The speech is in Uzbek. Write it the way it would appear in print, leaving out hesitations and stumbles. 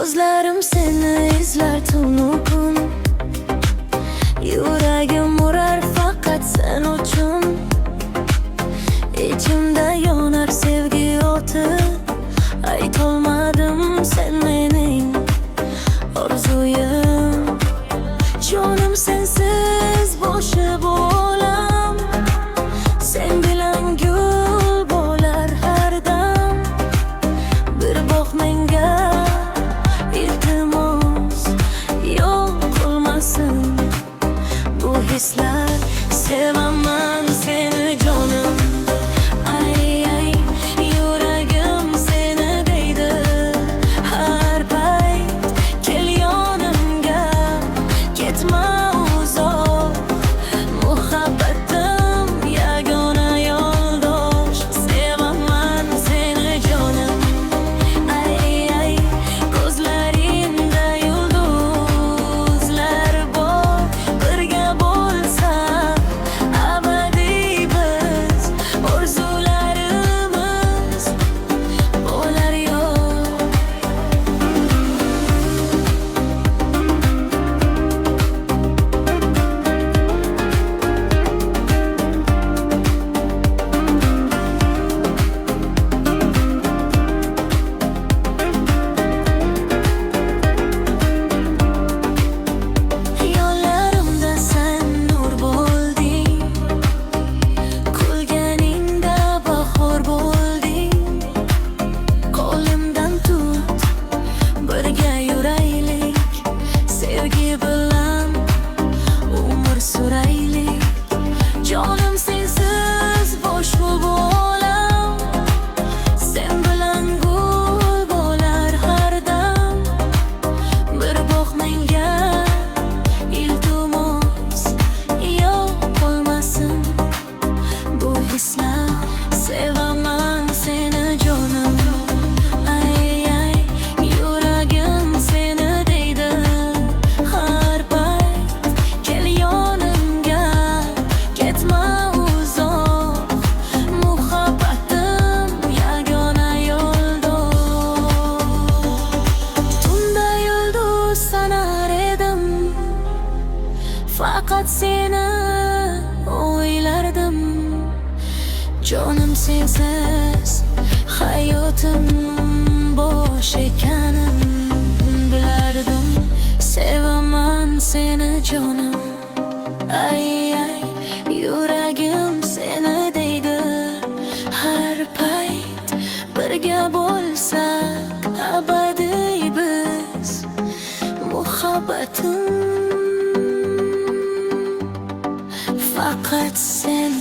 Ko'zlarim seni izlar tunu kun. Yuragim urar faqat sen uchun. Ichimda yonar sevgi o'ti. Aytolmadim sen mening orzuyim. Jonim sensiz bo'shib olam. Sen bilan gul bo'lar har dam. Bir boq menga iltimos, yo'q qilmasin bu hislar. Sevaman seni jonim. Ay ay, yuragim seni deydi har payt. Kel yonimga, ketma uzoq. Muhabbatim yagona yo'ldosh. Sevaman seni jonim. Ay ay, ko'zlaringda yulduzlar bor. Birga bo'lsak abadiy biz. Orzularimiz bo'lar yo'q. Yo'llarimda sen nur bo'lding. Kulganingda bahor bo'lding. Qo'limdan tut, birga yuraylik. Sevgi bilan umr suraylik. Jonim sensiz bo'sh bo'lam. Sen bilan gul bo'lar har dam. Bir boq menga iltimos, yo'q qolmasin bu hislar. Sevaman seni jonim. Ay ay, yuragim seni deydi har payt. Kel yonimga, ketma uzoq. Muhabbatim yagona yo'ldosh. Tunda yulduz sanar edim, faqat seni o'ylardim. Jonim sensiz hayotim bosh ekanin bilardim. Sevaman seni jonim. Ay ay, yuragim seni deydi har payt. Birga bo'lsak abadiy biz. Muhabbatim faqat sen